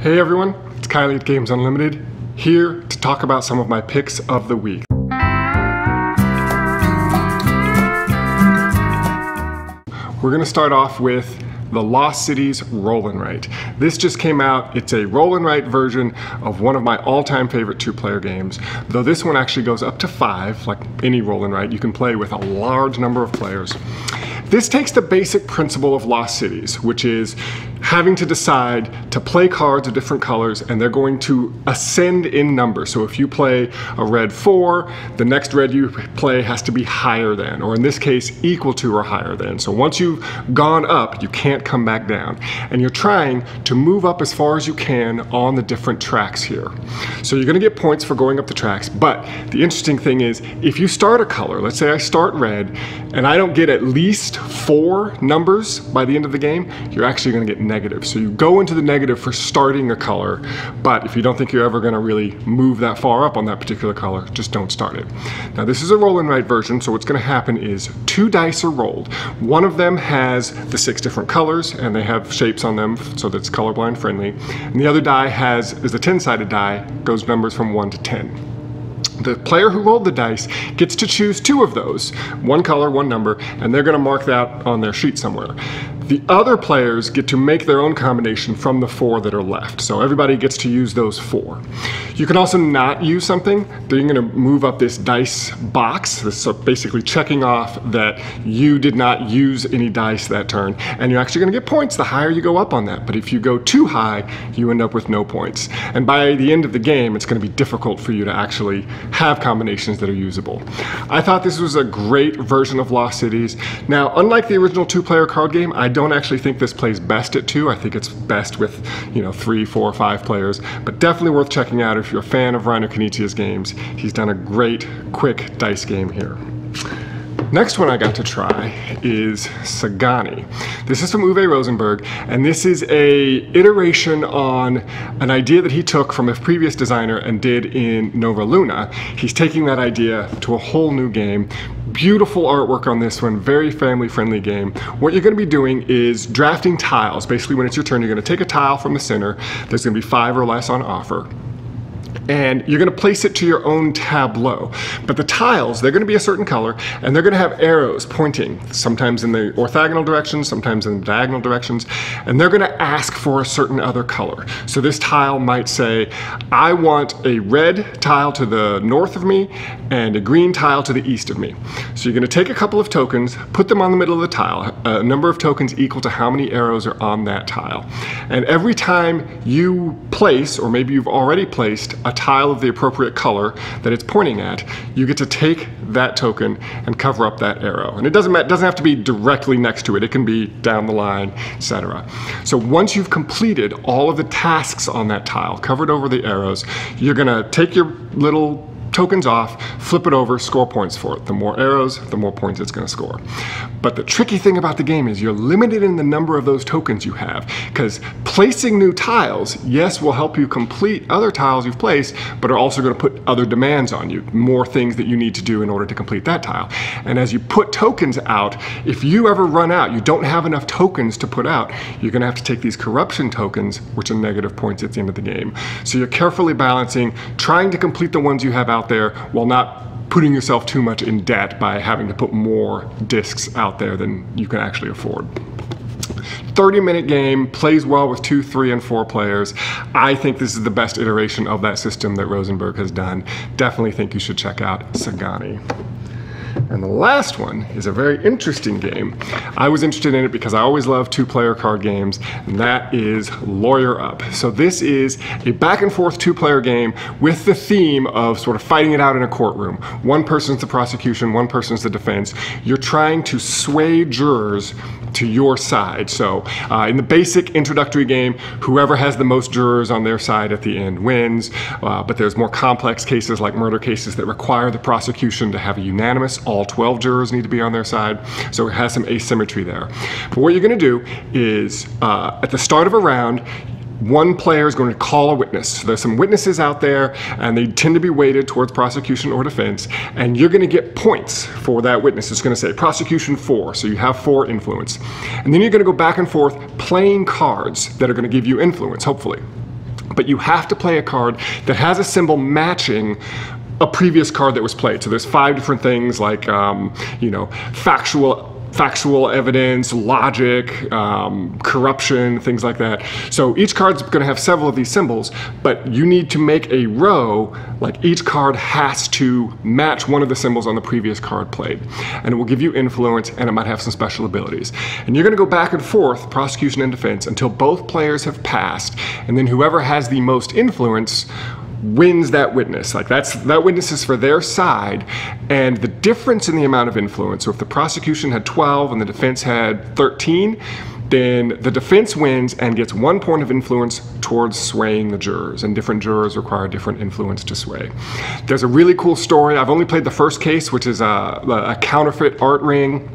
Hey everyone, it's Kylie at Games Unlimited, here to talk about some of my picks of the week. We're going to start off with the Lost Cities Roll and Write. This just came out. It's a roll and write version of one of my all-time favorite two-player games, though this one actually goes up to 5, like any roll and write. You can play with a large number of players. This takes the basic principle of Lost Cities, which is having to decide to play cards of different colors, and they're going to ascend in number. So if you play a red 4, the next red you play has to be higher than, or in this case, equal to or higher than. So once you've gone up, you can't come back down. And you're trying to move up as far as you can on the different tracks here. So you're gonna get points for going up the tracks, but the interesting thing is, if you start a color, let's say I start red, and I don't get at least 4 numbers by the end of the game, you're actually gonna get negative. So you go into the negative for starting a color, but if you don't think you're ever gonna really move that far up on that particular color, just don't start it. Now this is a roll and write version, so what's gonna happen is 2 dice are rolled. One of them has the 6 different colors, and they have shapes on them, so that's colorblind friendly. And the other die is a 10-sided die, goes numbers from 1 to 10. The player who rolled the dice gets to choose 2 of those, 1 color, 1 number, and they're gonna mark that on their sheet somewhere. The other players get to make their own combination from the 4 that are left. So everybody gets to use those 4. You can also not use something. Then you're gonna move up this dice box. This is basically checking off that you did not use any dice that turn. And you're actually gonna get points the higher you go up on that. But if you go too high, you end up with no points. And by the end of the game, it's gonna be difficult for you to actually have combinations that are usable. I thought this was a great version of Lost Cities. Now, unlike the original 2-player card game, I don't actually think this plays best at 2. I think it's best with, 3, 4, 5 players, but definitely worth checking out if you're a fan of Reiner Knizia's games. He's done a great, quick dice game here. Next one I got to try is Sagani. This is from Uwe Rosenberg, and this is a iteration on an idea that he took from a previous designer and did in Nova Luna. He's taking that idea to a whole new game. Beautiful artwork on this one, very family-friendly game. What you're gonna be doing is drafting tiles. Basically, when it's your turn, you're gonna take a tile from the center. There's gonna be 5 or less on offer. And you're gonna place it to your own tableau. But the tiles, they're gonna be a certain color, and they're gonna have arrows pointing, sometimes in the orthogonal directions, sometimes in the diagonal directions, and they're gonna ask for a certain other color. So this tile might say, I want a red tile to the north of me, and a green tile to the east of me. So you're gonna take a couple of tokens, put them on the middle of the tile, a number of tokens equal to how many arrows are on that tile. And every time you place, or maybe you've already placed, a tile of the appropriate color that it's pointing at, you get to take that token and cover up that arrow. And it doesn't have to be directly next to it. It can be down the line, etc. So once you've completed all of the tasks on that tile, covered over the arrows, you're gonna take your little tokens off, flip it over, score points for it. The more arrows, the more points it's gonna score. But the tricky thing about the game is you're limited in the number of those tokens you have, because placing new tiles, yes, will help you complete other tiles you've placed, but are also gonna put other demands on you, more things that you need to do in order to complete that tile. And as you put tokens out, if you ever run out, you don't have enough tokens to put out, you're gonna have to take these corruption tokens, which are negative points at the end of the game. So you're carefully balancing, trying to complete the ones you have out there while not putting yourself too much in debt by having to put more discs out there than you can actually afford. 30-minute game, plays well with 2, 3, and 4 players. I think this is the best iteration of that system that Rosenberg has done. Definitely think you should check out Sagani. And the last one is a very interesting game. I was interested in it because I always love 2-player card games, and that is Lawyer Up. So this is a back and forth 2-player game with the theme of sort of fighting it out in a courtroom. One person's the prosecution, one person's the defense. You're trying to sway jurors to your side. So in the basic introductory game, whoever has the most jurors on their side at the end wins, but there's more complex cases like murder cases that require the prosecution to have a unanimous, all 12 jurors need to be on their side, so it has some asymmetry there. But what you're gonna do is, at the start of a round, one player is going to call a witness. So there's some witnesses out there, and they tend to be weighted towards prosecution or defense, and you're going to get points for that witness. It's going to say prosecution 4, so you have 4 influence. And then you're going to go back and forth playing cards that are going to give you influence, hopefully. but you have to play a card that has a symbol matching a previous card that was played. So there's 5 different things like, you know, factual evidence, logic, corruption, things like that. So each card's going to have several of these symbols, but you need to make a row, like each card has to match one of the symbols on the previous card played. And it will give you influence, and it might have some special abilities. And you're going to go back and forth, prosecution and defense, until both players have passed, and then whoever has the most influence wins that witness. Like that witness is for their side, and the difference in the amount of influence, so if the prosecution had 12 and the defense had 13, then the defense wins and gets 1 point of influence towards swaying the jurors, and different jurors require different influence to sway. There's a really cool story. I've only played the first case, which is a counterfeit art ring.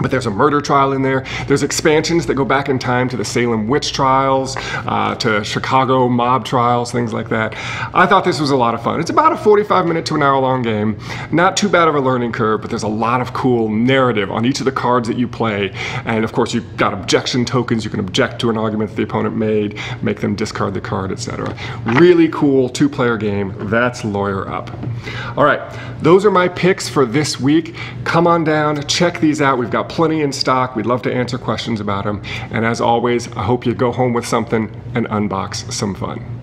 But there's a murder trial in there. There's expansions that go back in time to the Salem witch trials, to Chicago mob trials, things like that. I thought this was a lot of fun. It's about a 45-minute to an hour long game. Not too bad of a learning curve, but there's a lot of cool narrative on each of the cards that you play. And of course, you've got objection tokens. You can object to an argument that the opponent made, make them discard the card, etc. Really cool 2-player game. That's Lawyer Up. All right, those are my picks for this week. Come on down, check these out. We've got plenty in stock. We'd love to answer questions about them. And as always, I hope you go home with something and unbox some fun.